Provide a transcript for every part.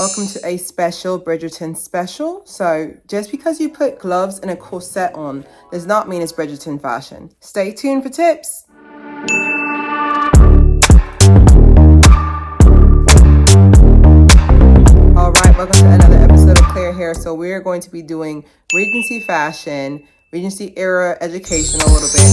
Welcome to a special Bridgerton special. So just because you put gloves and a corset on does not mean it's Bridgerton fashion. Stay tuned for tips. All right, welcome to another episode of Claire Haire. So we're going to be doing Regency fashion, Regency era education a little bit.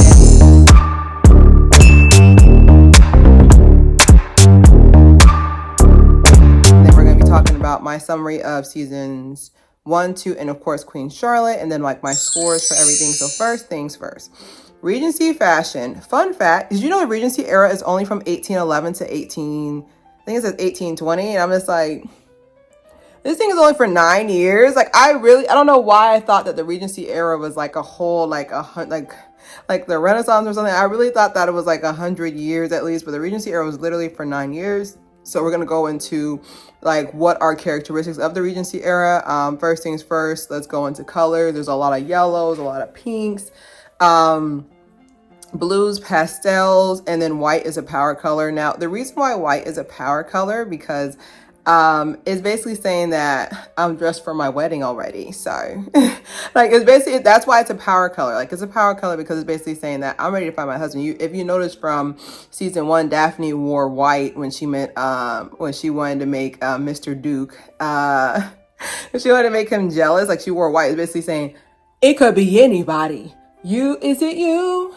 Talking about my summary of seasons 1, 2, and of course Queen Charlotte, and then like my scores for everything. So first things first, Regency fashion. Fun fact, did you know the Regency era is only from 1811 to 18, I think it says 1820, and I'm just like, this thing is only for 9 years. Like I don't know why I thought that the Regency era was like a whole like the Renaissance or something. I really thought that it was like 100 years at least, but the Regency era was literally for 9 years. So we're going to go into like what are characteristics of the Regency era. First things first, let's go into color. There's a lot of yellows, a lot of pinks, blues, pastels, and then white is a power color. Now, the reason why white is a power color because it's basically saying that I'm dressed for my wedding already. So like it's basically, that's why it's a power color. Like it's a power color because it's basically saying that I'm ready to find my husband. If you notice from season 1, Daphne wore white when she wanted to make Mr. Duke, she wanted to make him jealous. Like she wore white. It's basically saying it could be anybody. Is it you?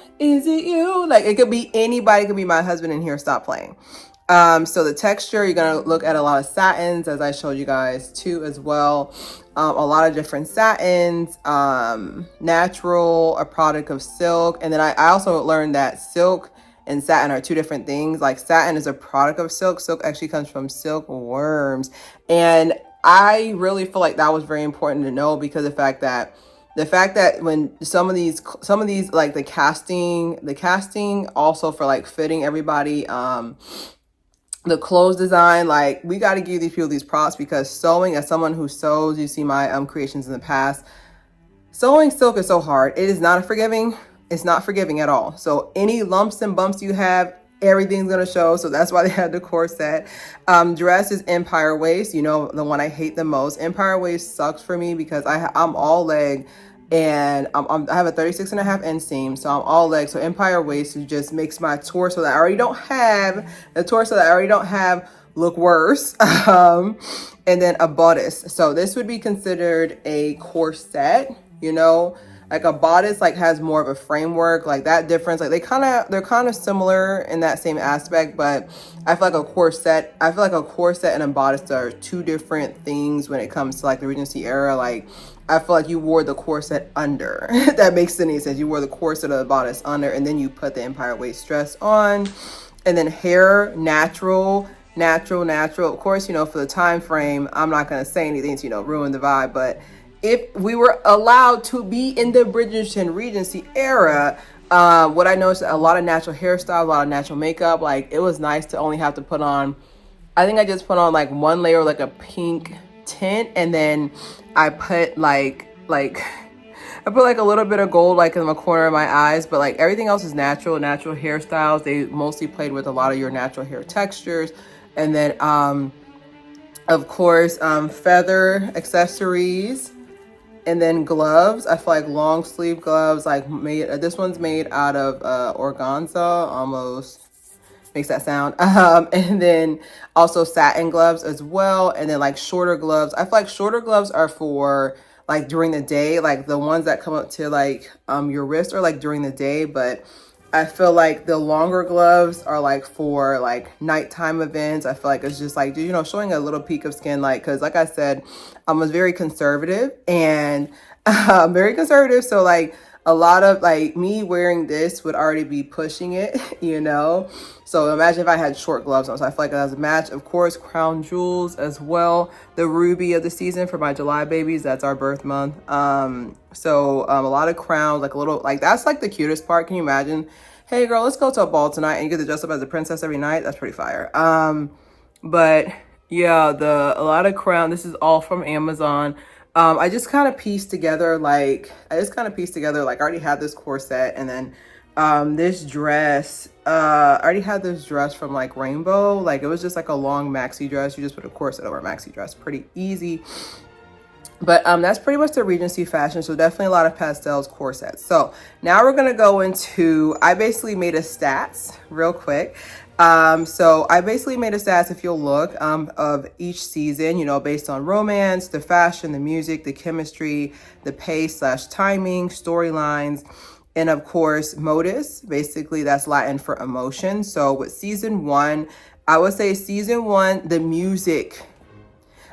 Like it could be anybody, it could be my husband in here. Stop playing. So the texture, you're going to look at a lot of satins, as I showed you guys too as well. A lot of different satins, natural, a product of silk. And then I also learned that silk and satin are two different things. Like satin is a product of silk. Silk actually comes from silkworms. And I really feel like that was very important to know because the fact that when some of these like the casting also for like fitting everybody, the clothes design, like we got to give these people these props because sewing, as someone who sews, you see my creations in the past, sewing silk is so hard. It is not forgiving. It's not forgiving at all. So any lumps and bumps you have, everything's going to show. So that's why they had the corset. Dress is empire waist, you know, the one I hate the most. Empire waist sucks for me because I'm all leg. And I have a 36.5 inseam, so I'm all leg. So empire waist just makes my torso that I already don't have look worse. And then a bodice. So this would be considered a corset, you know, like a bodice like has more of a framework, like that difference. Like they're kind of similar in that same aspect, but I feel like a corset and a bodice are two different things when it comes to like the Regency era. Like I feel like you wore the corset under. That makes any sense. You wore the corset or the bodice under, and then you put the empire waist dress on. And then hair, natural. Of course, you know, for the time frame, I'm not going to say anything to, you know, ruin the vibe. But if we were allowed to be in the Bridgerton Regency era, what I noticed, a lot of natural hairstyles, a lot of natural makeup. Like it was nice to only have to put on, I think I just put on like one layer, like a pink tint, and then I put like a little bit of gold like in the corner of my eyes, but like everything else is natural hairstyles. They mostly played with a lot of your natural hair textures. And then of course feather accessories, and then gloves. I feel like long sleeve gloves, like this one's made out of organza, almost makes that sound. And then also satin gloves as well. And then like shorter gloves. I feel like shorter gloves are for like during the day, like the ones that come up to like your wrist are like during the day. But I feel like the longer gloves are like for like nighttime events. I feel like it's just like, you know, showing a little peek of skin, like, cause like I said, I was very conservative and very conservative. So like a lot of like me wearing this would already be pushing it, you know? So imagine if I had short gloves on. So I feel like that was a match. Of course, crown jewels as well. The ruby of the season for my July babies. That's our birth month. So a lot of crowns, like a little, like that's like the cutest part. Can you imagine? Hey girl, let's go to a ball tonight and you get to dress up as a princess every night. That's pretty fire. But yeah, a lot of crown. This is all from Amazon. I just kind of pieced together, like, I already had this corset, and then this dress I already had this dress from like Rainbow. Like it was just like a long maxi dress. You just put a corset over a maxi dress. Pretty easy. But that's pretty much the Regency fashion. So definitely a lot of pastels, corsets. So now we're gonna go into, I basically made a stats real quick. So I basically made a stats, if you'll look, of each season, you know, based on romance, the fashion, the music, the chemistry, the pace/timing, storylines, and of course, modus. Basically, that's Latin for emotion. So with season 1, I would say season 1, the music,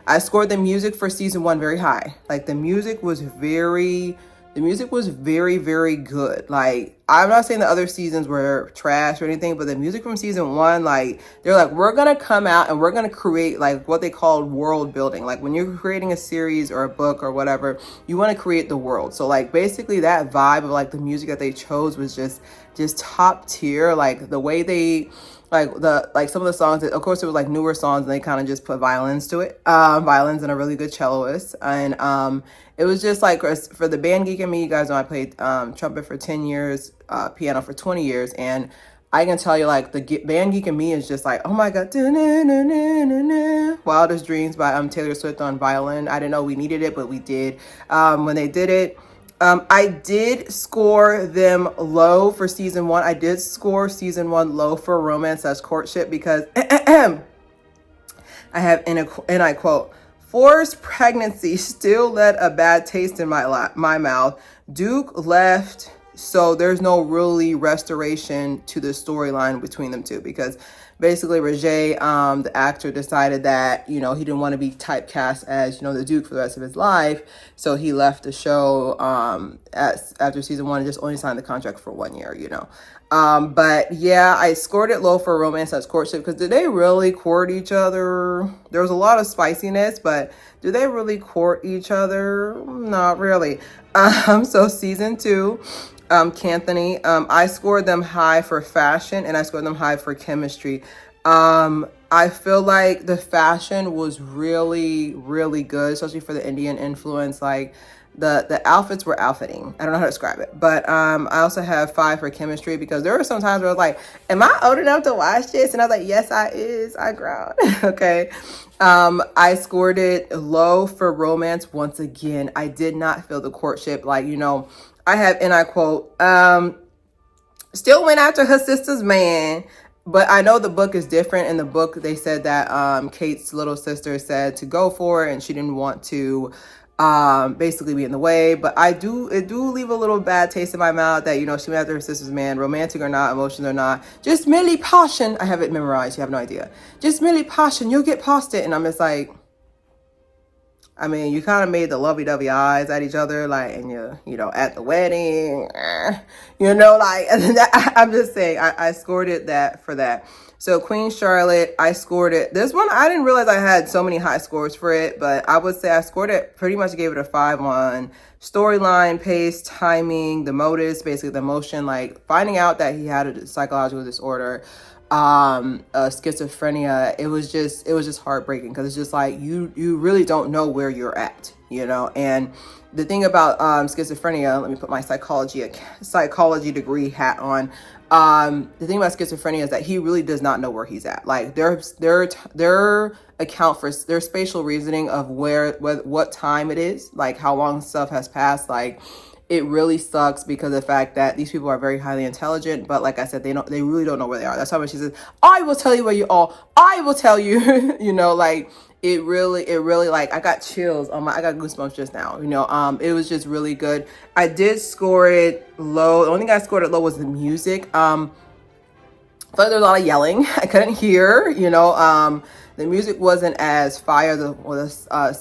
I scored the music for season 1 very high. Like the music was very, very good. Like I'm not saying the other seasons were trash or anything, but the music from season 1, like they're like, we're gonna come out and we're gonna create like what they call world building. Like when you're creating a series or a book or whatever, you want to create the world. So like basically that vibe of like the music that they chose was just top tier. Like the way they, like some of the songs, of course it was like newer songs and they kind of just put violins to it, violins and a really good celloist. And it was just like, for the band geek and me, you guys know I played trumpet for 10 years, piano for 20 years, and I can tell you like the band geek and me is just like, oh my god, Wildest Dreams by Taylor Swift on violin. I didn't know we needed it, but we did when they did it. I did score them low for season 1. I did score season 1 low for romance as courtship because I have, and I quote, forced pregnancy still left a bad taste in my mouth. Duke left, so there's no really restoration to the storyline between them two, because basically Roger, the actor, decided that, you know, he didn't want to be typecast as, you know, the Duke for the rest of his life. So he left the show after season 1 and just only signed the contract for 1 year, you know. But yeah, I scored it low for romance as courtship because did they really court each other? There was a lot of spiciness, but do they really court each other? Not really. So season 2, Canthony, I scored them high for fashion and I scored them high for chemistry. I feel like the fashion was really, really good, especially for the Indian influence. Like the outfits were outfitting. I don't know how to describe it, but I also have 5 for chemistry because there were some times where I was like, am I old enough to watch this? And I was like, yes, I grown. Okay. I scored it low for romance. Once again, I did not feel the courtship. Like, you know, I have, and I quote, still went after her sister's man, but I know the book is different. In the book, they said that Kate's little sister said to go for it and she didn't want to basically be in the way. But it do leave a little bad taste in my mouth that, you know, she went after her sister's man, romantic or not, emotions or not, just merely passion. I have it memorized, you have no idea. Just merely passion, you'll get past it. And I'm just like, I mean, you kind of made the lovey-dovey eyes at each other, like, and you know, at the wedding, you know, like, I'm just saying, I scored it for that. So Queen Charlotte, I scored it. This one, I didn't realize I had so many high scores for it, but I would say I scored it, pretty much gave it a 5 on storyline, pace, timing, the motives, basically the emotion, like finding out that he had a psychological disorder, schizophrenia. It was just heartbreaking because it's just like you really don't know where you're at, you know. And the thing about schizophrenia, let me put my psychology degree hat on. The thing about schizophrenia is that he really does not know where he's at. Like their account for their spatial reasoning of what time it is, like how long stuff has passed, like it really sucks because of the fact that these people are very highly intelligent, but like I said, they really don't know where they are. That's how much she says, I will tell you where you are. I will tell you, you know, like it really, like I got chills on I got goosebumps just now, you know. It was just really good. I did score it low. The only thing I scored it low was the music. I felt like there was a lot of yelling. I couldn't hear, you know. The music wasn't as fire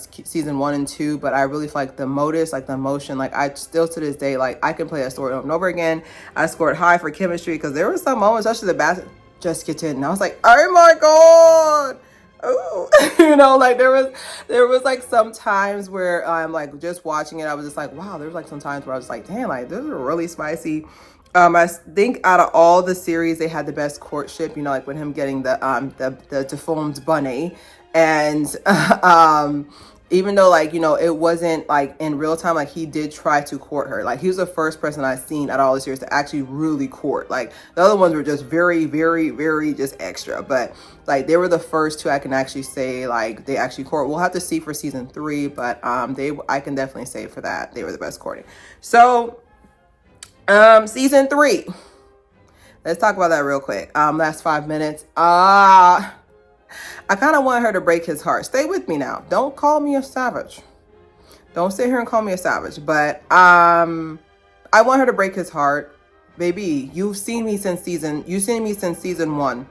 season 1 and 2, but I really feel like the motives, like the emotion, like I still to this day, like I can play a story over and over again. I scored high for chemistry because there were some moments, especially the bath Jessica and I was like, oh my god. Oh, you know, like there was like some times where I'm like just watching it, I was just like, wow, there's like some times where I was like, damn, like this is really spicy. I think out of all the series, they had the best courtship, you know, like with him getting the deformed bunny and even though, like, you know, it wasn't like in real time, like he did try to court her. Like he was the first person I've seen out of all the series to actually really court. Like the other ones were just very, very, very just extra, but like they were the first two I can actually say like they actually court. We'll have to see for season 3, but I can definitely say for that they were the best courting. So season 3, let's talk about that real quick. Last 5 minutes. I kind of want her to break his heart. Stay with me now. Don't call me a savage. Don't sit here and call me a savage. But I want her to break his heart. Baby, you've seen me since season 1.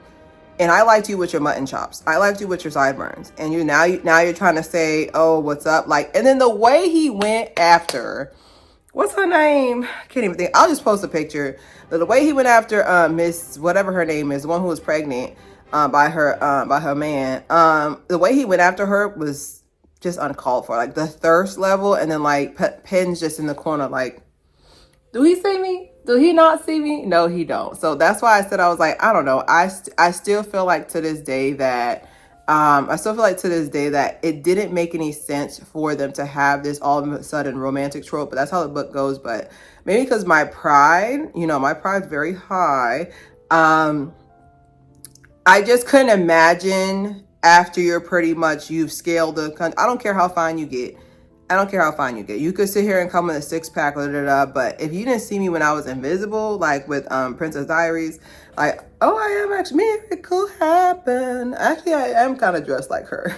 And I liked you with your mutton chops. I liked you with your sideburns. And now you're trying to say, oh, what's up? Like, and then the way he went after, what's her name? I can't even think. I'll just post a picture. But the way he went after Miss, whatever her name is, the one who was pregnant, by her man, the way he went after her was just uncalled for. Like the thirst level, and then like Pen's just in the corner like, do he see me? Do he not see me? No, he don't. So that's why I said, I was like, I don't know. I still feel like to this day that it didn't make any sense for them to have this all of a sudden romantic trope, but that's how the book goes. But maybe because my pride, you know, my pride's very high. I just couldn't imagine after you've scaled the country. I don't care how fine you get. You could sit here and come with a 6-pack, but if you didn't see me when I was invisible, like with Princess Diaries, like, oh, I am actually, miracle happen. Actually, I am kind of dressed like her.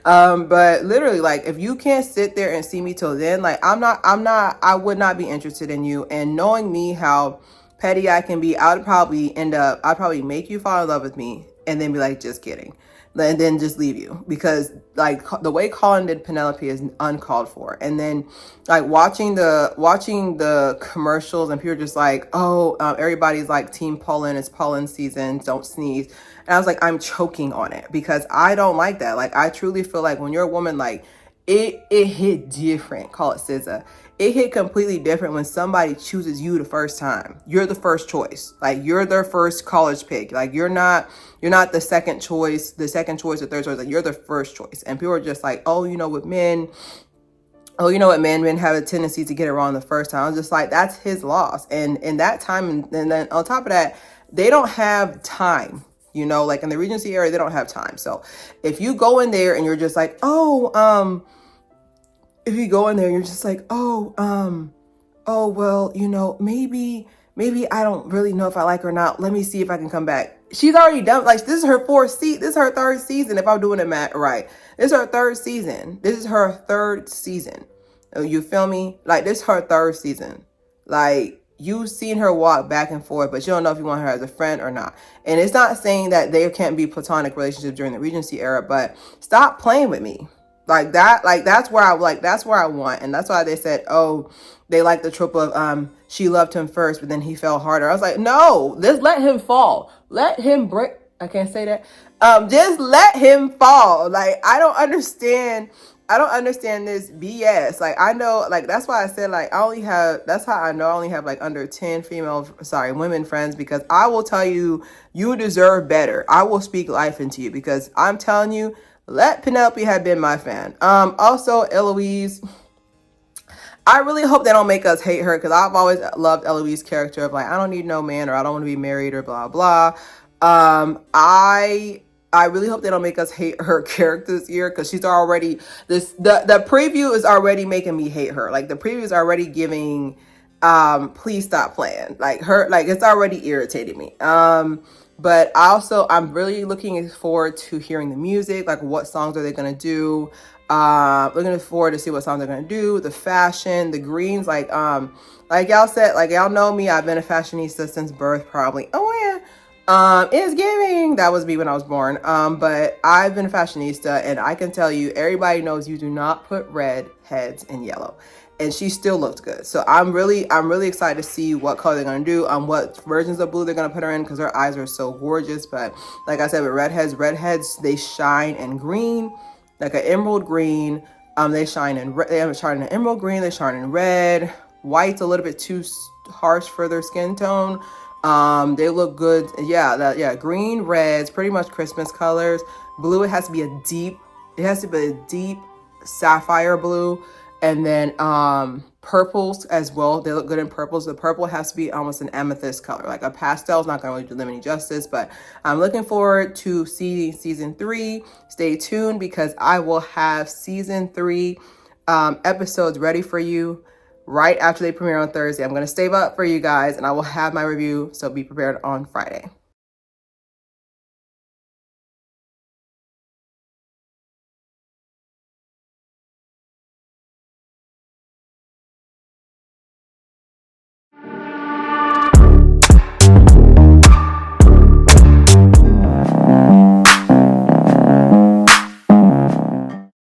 But literally, like, if you can't sit there and see me till then, like, I would not be interested in you. And knowing me, how petty I can be, I'd probably make you fall in love with me and then be like, just kidding. And then just leave you, because like the way Colin did Penelope is uncalled for. And then like watching the commercials and people are just like, oh, everybody's like team pollen, it's pollen season, don't sneeze. And I was like, I'm choking on it because I don't like that. Like I truly feel like when you're a woman, like it hit different. Call it SZA. It hit completely different when somebody chooses you the first time. You're the first choice. Like you're their first college pick. Like you're not the second choice, or third choice. Like you're the first choice. And people are just like, oh, you know, with men, men have a tendency to get it wrong the first time. I was just like, that's his loss. And in that time, and then on top of that, they don't have time. You know, like in the Regency era, they don't have time. So if you go in there and you're just like, if you go in there and you're just like, well, you know, maybe I don't really know if I like her or not. Let me see if I can come back. She's already done. Like, this is her this is her third season. If I'm doing it right, this is her third season. You feel me? Like, this is her third season. Like, you've seen her walk back and forth, but you don't know if you want her as a friend or not. And it's not saying that there can't be platonic relationships during the Regency era, but stop playing with me. Like that, that's where I want. And that's why they said, oh, they like the trope of she loved him first, but then he fell harder. I was like, no, just let him fall. Let him break. I can't say that. Just let him fall. Like, I don't understand this BS. Like, I know, like, that's why I said, like, that's how I know I only have like under 10 women friends, because I will tell you, you deserve better. I will speak life into you, because I'm telling you, let Penelope have been my fan. Also, Eloise, I really hope they don't make us hate her, because I've always loved Eloise's character of like, I don't need no man, or I don't want to be married, or blah, blah. I really hope they don't make us hate her character this year, because she's already, the preview is already making me hate her. Like, the preview is already giving, please stop playing. Like, it's already irritating me. But I'm really looking forward to hearing the music. Like, what songs are they going to do? Looking forward to see what songs they're going to do. The fashion, the greens, like y'all said, like, y'all know me. I've been a fashionista since birth, probably. Oh, yeah. It's giving. That was me when I was born. But I've been a fashionista, and I can tell you, everybody knows you do not put red heads in yellow. And she still looked good. So I'm really excited to see what color they're gonna do, what versions of blue they're gonna put her in, because her eyes are so gorgeous. But like I said, with redheads, they shine in green, like an emerald green. They shine in emerald green. They shine in red. White's a little bit too harsh for their skin tone. They look good. Yeah, green, reds, pretty much Christmas colors. Blue, it has to be a deep sapphire blue, and then purples as well. They look good in purples. The purple has to be almost an amethyst color. Like a pastel is not going to really do them any justice, but I'm looking forward to seeing season 3. Stay tuned because I will have season 3 episodes ready for you right after they premiere on Thursday. I'm going to save up for you guys and I will have my review, so be prepared on Friday.